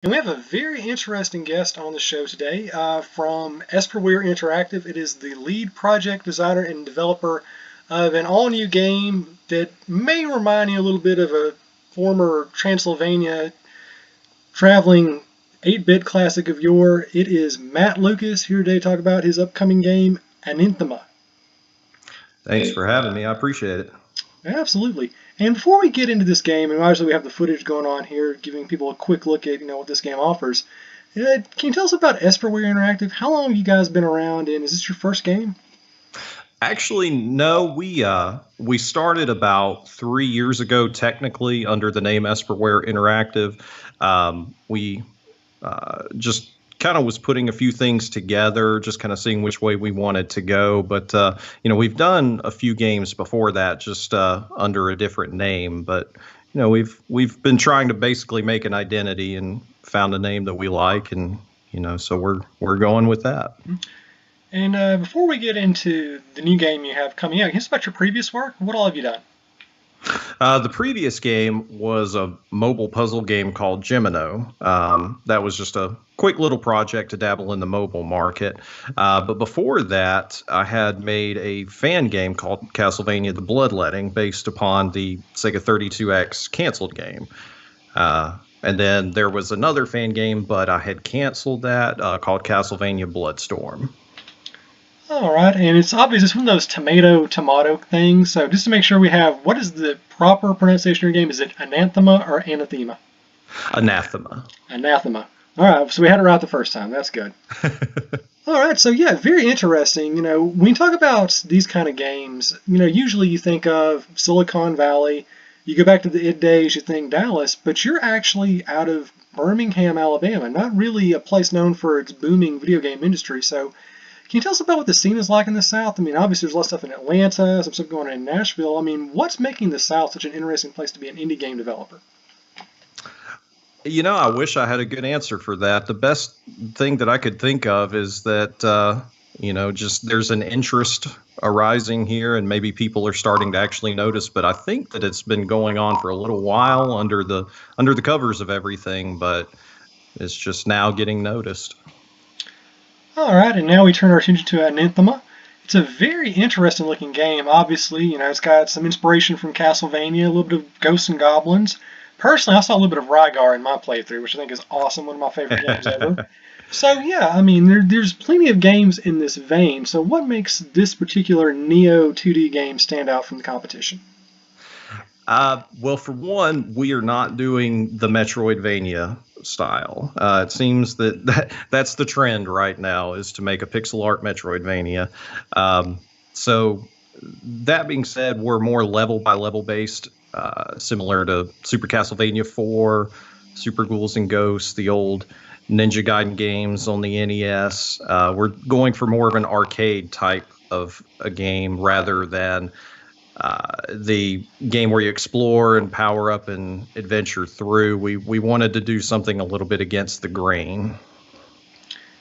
And we have a very interesting guest on the show today from Esperware Interactive. It is the lead project designer and developer of an all-new game that may remind you a little bit of a former Transylvania traveling 8-bit classic of yore. It is Matt Lucas here today to talk about his upcoming game, Anathema. Thanks for having me. I appreciate it. Absolutely. And before we get into this game, and obviously we have the footage going on here, giving people a quick look at what this game offers. Can you tell us about Esperware Interactive? How long have you guys been around, and is this your first game? Actually, no, we started about 3 years ago, technically under the name Esperware Interactive. We just kind of was putting a few things together, just kind of seeing which way we wanted to go. But we've done a few games before that, just under a different name. But we've been trying to basically make an identity and found a name that we like, and so we're going with that. And before we get into the new game you have coming out, can you tell us about your previous work? What all have you done? The previous game was a mobile puzzle game called Gemino. That was just a quick little project to dabble in the mobile market. But before that, I had made a fan game called Castlevania The Bloodletting based upon the Sega 32X canceled game. And then there was another fan game, but I had canceled that, called Castlevania Bloodstorm. All right, and it's obvious it's one of those tomato things. So just to make sure we have, what is the proper pronunciation of your game? Is it Anathema or Anathema? Anathema. Anathema. All right, so we had it right the first time. That's good. All right, so yeah, very interesting. When you talk about these kind of games, usually you think of Silicon Valley. You go back to the id days, you think Dallas, but you're actually out of Birmingham, Alabama, not really a place known for its booming video game industry. So can you tell us about what the scene is like in the South? I mean, obviously there's a lot of stuff in Atlanta, some stuff going on in Nashville. I mean, what's making the South such an interesting place to be an indie game developer? I wish I had a good answer for that. The best thing that I could think of is that, just there's an interest arising here, and maybe people are starting to actually notice. But I think that it's been going on for a little while under the covers of everything, but it's just now getting noticed. All right, and now we turn our attention to Anathema. It's a very interesting looking game. Obviously, it's got some inspiration from Castlevania, a little bit of Ghosts and Goblins. Personally, I saw a little bit of Rygar in my playthrough, which I think is awesome, one of my favorite games ever. So yeah, I mean, there's plenty of games in this vein. So what makes this particular Neo 2D game stand out from the competition? Well, for one, we are not doing the Metroidvania style. It seems that's the trend right now, is to make a pixel art Metroidvania. So that being said, we're more level by level based, similar to Super Castlevania 4, Super Ghouls and Ghosts, the old Ninja Gaiden games on the NES. We're going for more of an arcade type of a game rather than the game where you explore and power up and adventure through. We wanted to do something a little bit against the grain.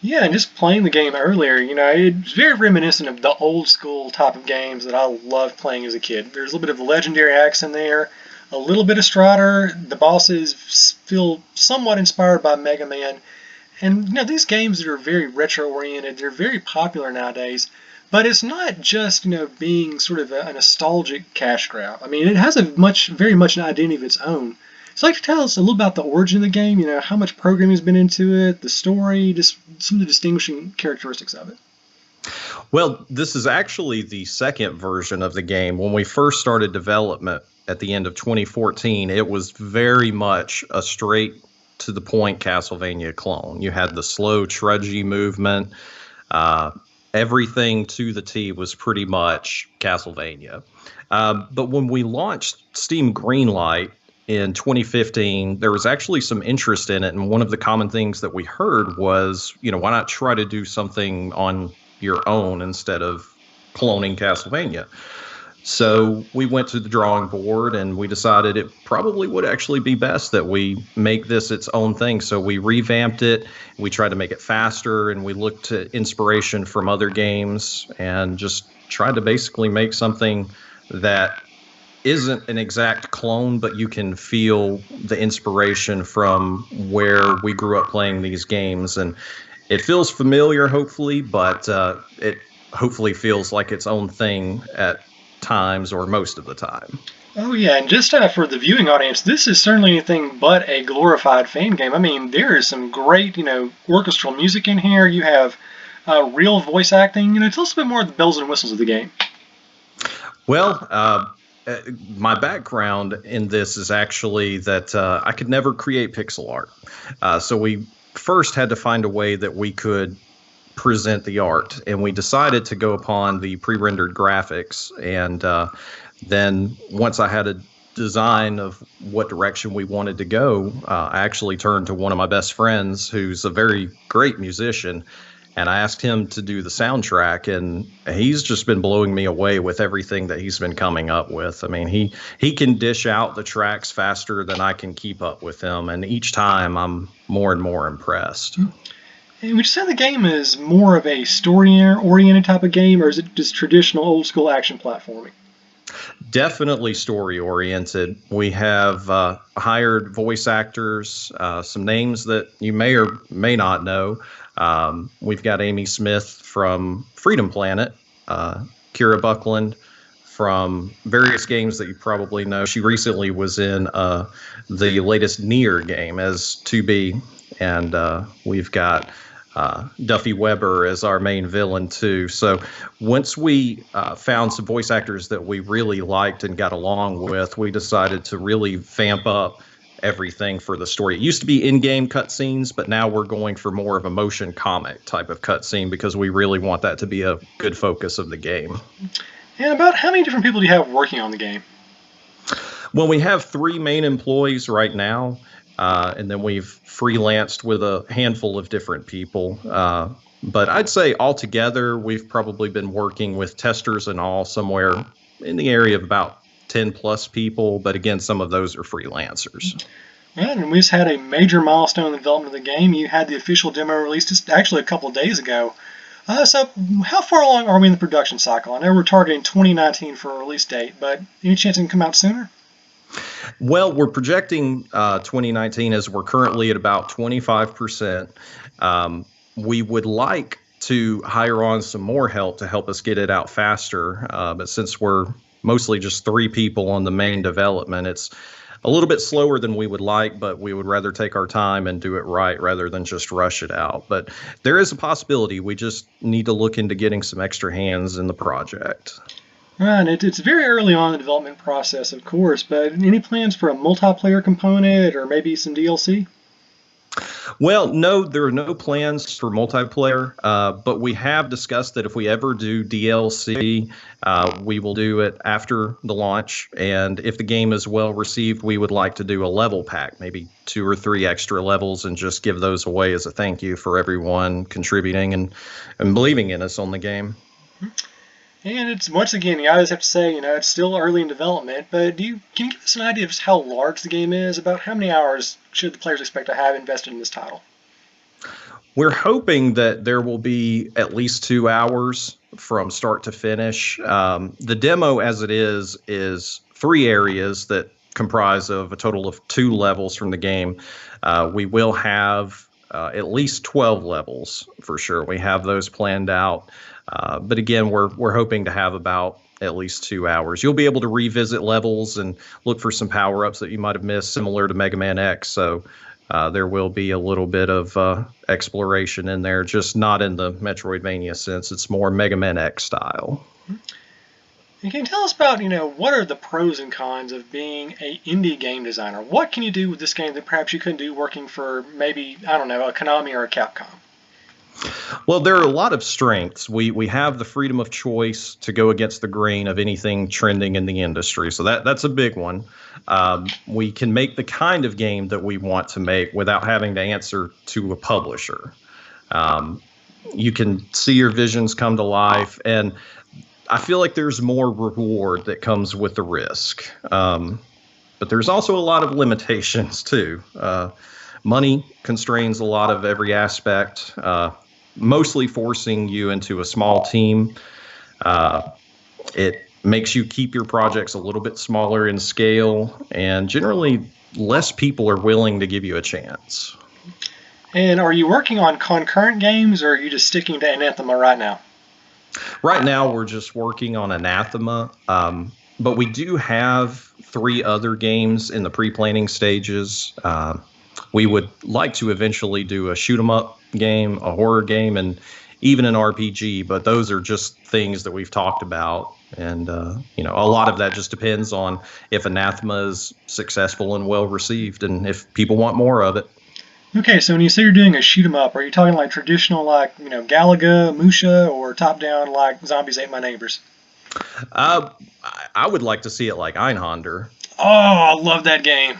Yeah, and just playing the game earlier, it's very reminiscent of the old school type of games that I loved playing as a kid. There's a little bit of legendary axe in there, a little bit of Strider. The bosses feel somewhat inspired by Mega Man. And these games that are very retro oriented, they're very popular nowadays. But it's not just being sort of a nostalgic cash grab. I mean, it has very much an identity of its own. So, I'd like to tell us a little about the origin of the game. How much programming has been into it, the story, just some of the distinguishing characteristics of it. Well, this is actually the second version of the game. When we first started development at the end of 2014, it was very much a straight to the point Castlevania clone. You had the slow, trudgy movement. Everything to the T was pretty much Castlevania. But when we launched Steam Greenlight in 2015, there was actually some interest in it. And one of the common things that we heard was, why not try to do something on your own instead of cloning Castlevania? So we went to the drawing board and we decided it probably would actually be best that we make this its own thing. So we revamped it. We tried to make it faster, and we looked to inspiration from other games and just tried to basically make something that isn't an exact clone, but you can feel the inspiration from where we grew up playing these games. And it feels familiar, hopefully, but it hopefully feels like its own thing at times or most of the time. Oh yeah, and just for the viewing audience, this is certainly anything but a glorified fan game. I mean, there is some great, orchestral music in here. You have real voice acting. Tell us a bit more of the bells and whistles of the game. Well, my background in this is actually that I could never create pixel art. So we first had to find a way that we could present the art, and we decided to go upon the pre-rendered graphics. And then once I had a design of what direction we wanted to go, I actually turned to one of my best friends who's a very great musician, and I asked him to do the soundtrack, and he's just been blowing me away with everything that he's been coming up with. I mean, he can dish out the tracks faster than I can keep up with him, and each time I'm more and more impressed. And would you say the game is more of a story-oriented type of game, or is it just traditional old-school action platforming? Definitely story oriented. We have hired voice actors, some names that you may or may not know. We've got Amy Smith from Freedom Planet, Kira Buckland from various games that you probably know. She recently was in the latest Nier game as 2B, and we've got Duffy Weber as our main villain too. So once we found some voice actors that we really liked and got along with, we decided to really vamp up everything for the story. It used to be in-game cutscenes, but now we're going for more of a motion comic type of cutscene because we really want that to be a good focus of the game. And about how many different people do you have working on the game? Well, we have 3 main employees right now. And then we've freelanced with a handful of different people. But I'd say altogether, we've probably been working with testers and all somewhere in the area of about 10 plus people. But again, some of those are freelancers. Right, and we just had a major milestone in the development of the game. You had the official demo released just actually a couple of days ago. So how far along are we in the production cycle? I know we're targeting 2019 for a release date, but any chance it can come out sooner? Well, we're projecting 2019 as we're currently at about 25%. We would like to hire on some more help to help us get it out faster. But since we're mostly just 3 people on the main development, it's a little bit slower than we would like, but we would rather take our time and do it right rather than just rush it out. But there is a possibility. We just need to look into getting some extra hands in the project. Right, it's very early on in the development process, of course, but any plans for a multiplayer component or maybe some DLC? Well, no, there are no plans for multiplayer, but we have discussed that if we ever do DLC, we will do it after the launch. And if the game is well received, we would like to do a level pack, maybe 2 or 3 extra levels, and just give those away as a thank you for everyone contributing and believing in us on the game. And it's, once again, I always have to say, it's still early in development, but can you give us an idea of just how large the game is? About how many hours should the players expect to have invested in this title? We're hoping that there will be at least 2 hours from start to finish. The demo as it is 3 areas that comprise of a total of 2 levels from the game. We will have at least 12 levels for sure. We have those planned out. But again, we're hoping to have about at least 2 hours. You'll be able to revisit levels and look for some power-ups that you might have missed, similar to Mega Man X. So there will be a little bit of exploration in there, just not in the Metroidvania sense. It's more Mega Man X style. And can you tell us about, what are the pros and cons of being an indie game designer? What can you do with this game that perhaps you couldn't do working for maybe, I don't know, a Konami or a Capcom? Well, there are a lot of strengths. We have the freedom of choice to go against the grain of anything trending in the industry. So that's a big one. We can make the kind of game that we want to make without having to answer to a publisher. You can see your visions come to life. And I feel like there's more reward that comes with the risk. But there's also a lot of limitations, too. Money constrains a lot of every aspect. Mostly forcing you into a small team. It makes you keep your projects a little bit smaller in scale, and generally less people are willing to give you a chance. And are you working on concurrent games, or are you just sticking to Anathema right now? Right now, we're just working on Anathema, but we do have 3 other games in the pre-planning stages. We would like to eventually do a shoot 'em up game, a horror game, and even an RPG, but those are just things that we've talked about. And, a lot of that just depends on if Anathema is successful and well received and if people want more of it. Okay, so when you say you're doing a shoot 'em up, are you talking like traditional, like, Galaga, Musha, or top down like Zombies Ate My Neighbors? Uh, I would like to see it like Einhander. Oh, I love that game.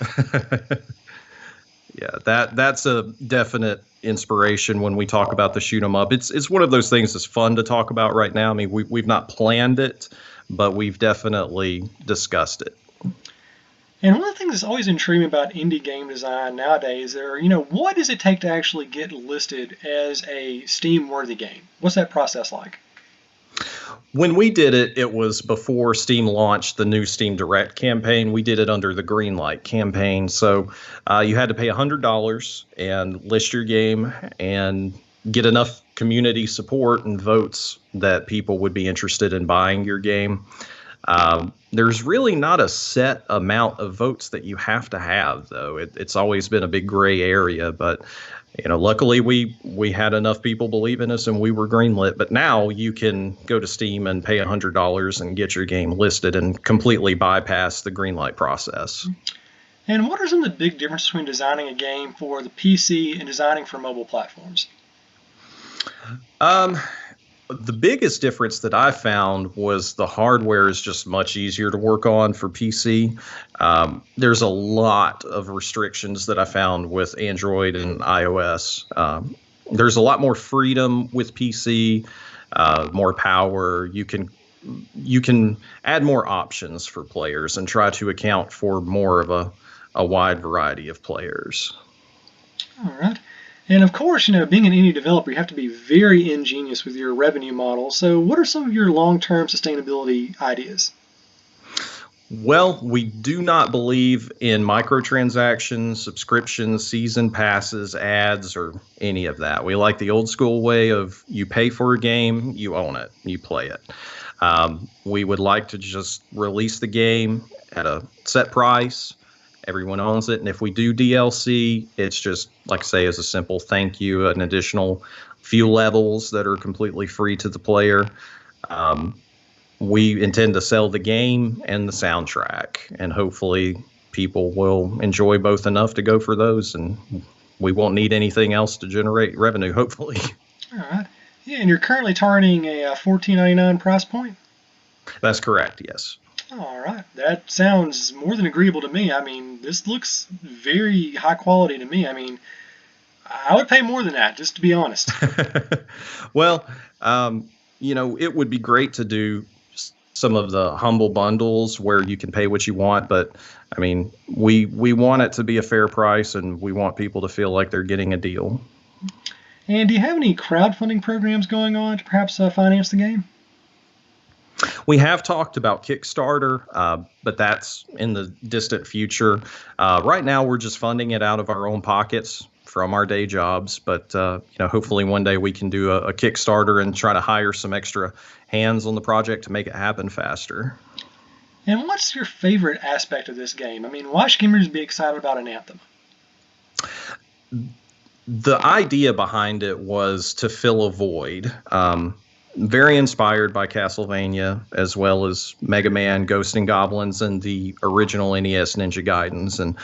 Yeah, that's a definite inspiration when we talk about the shoot 'em up. It's one of those things that's fun to talk about right now. I mean, we've not planned it, but we've definitely discussed it. And one of the things that's always intrigued me about indie game design nowadays are, what does it take to actually get listed as a Steam-worthy game? What's that process like? When we did it, it was before Steam launched the new Steam Direct campaign. We did it under the Greenlight campaign. So you had to pay $100 and list your game and get enough community support and votes that people would be interested in buying your game. There's really not a set amount of votes that you have to have, though. It's always been a big gray area, but luckily we had enough people believe in us and we were greenlit. But now you can go to Steam and pay $100 and get your game listed and completely bypass the greenlight process. And what are some of the big differences between designing a game for the PC and designing for mobile platforms? The biggest difference that I found was the hardware is just much easier to work on for PC. There's a lot of restrictions that I found with Android and iOS. There's a lot more freedom with PC, more power. You can add more options for players and try to account for more of a wide variety of players. All right. And of course, being an indie developer, you have to be very ingenious with your revenue model. So what are some of your long-term sustainability ideas? Well, we do not believe in microtransactions, subscriptions, season passes, ads, or any of that. We like the old school way of you pay for a game, you own it, you play it. We would like to just release the game at a set price. Everyone owns it. And if we do DLC, it's just, like I say, as a simple thank you, an additional few levels that are completely free to the player. We intend to sell the game and the soundtrack, and hopefully people will enjoy both enough to go for those, and we won't need anything else to generate revenue, hopefully. All right. Yeah, and you're currently targeting a $14.99 price point? That's correct, yes. All right. That sounds more than agreeable to me. I mean, this looks very high quality to me. I mean, I would pay more than that, just to be honest. Well, it would be great to do some of the humble bundles where you can pay what you want, but I mean, we want it to be a fair price, and we want people to feel like they're getting a deal. And do you have any crowdfunding programs going on to perhaps finance the game? We have talked about Kickstarter, but that's in the distant future. Right now, we're just funding it out of our own pockets from our day jobs. But hopefully one day we can do a Kickstarter and try to hire some extra hands on the project to make it happen faster. And what's your favorite aspect of this game? I mean, why should gamers be excited about Anathema? The idea behind it was to fill a void. Very inspired by Castlevania, as well as Mega Man, Ghosts and Goblins, and the original NES Ninja Gaidens. And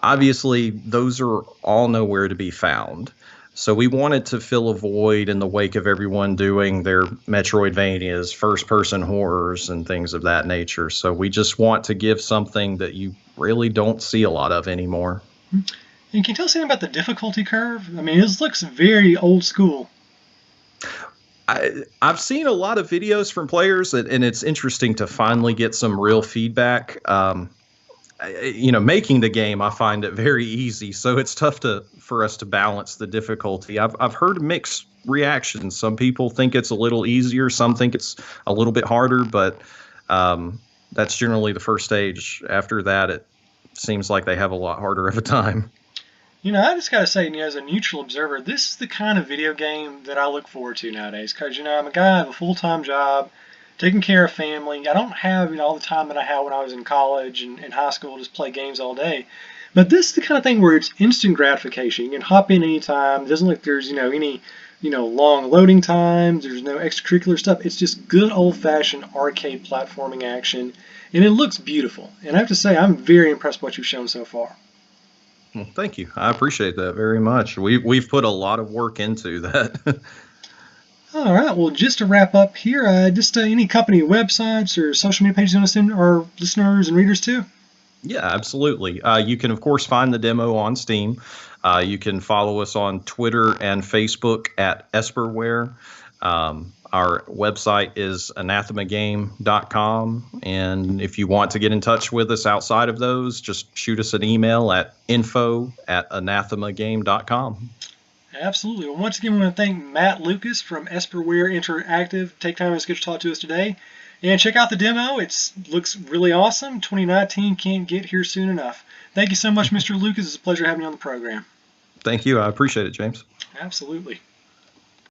obviously, those are all nowhere to be found. So we wanted to fill a void in the wake of everyone doing their Metroidvanias, first-person horrors, and things of that nature. So we just want to give something that you really don't see a lot of anymore. And can you tell us anything about the difficulty curve? I mean, this looks very old school. I've seen a lot of videos from players, and it's interesting to finally get some real feedback. Making the game, I find it very easy, so it's tough for us to balance the difficulty. I've heard mixed reactions. Some people think it's a little easier, some think it's a little bit harder, but That's generally the first stage. After that, it seems like they have a lot harder of a time. I just got to say, as a neutral observer, this is the kind of video game that I look forward to nowadays. Because, I'm a guy, I have a full-time job, taking care of family. I don't have, all the time that I had when I was in college and in high school, just play games all day. But this is the kind of thing where it's instant gratification. You can hop in anytime. It doesn't look like there's, any, long loading times. There's no extracurricular stuff. It's just good old-fashioned arcade platforming action. And it looks beautiful. And I have to say, I'm very impressed with what you've shown so far. Well, thank you. I appreciate that very much. We've put a lot of work into that. All right. Well, just to wrap up here, any company websites or social media pages you want to send our listeners and readers to? Yeah, absolutely. You can, of course, find the demo on Steam. You can follow us on Twitter and Facebook at Esperware. Our website is anathemagame.com. And if you want to get in touch with us outside of those, just shoot us an email at info@anathemagame.com. Absolutely. Well, once again, we want to thank Matt Lucas from Esperware Interactive. Take time to talk to us today. And check out the demo. It looks really awesome. 2019 can't get here soon enough. Thank you so much, Mr. Lucas. It's a pleasure having you on the program. Thank you. I appreciate it, James. Absolutely.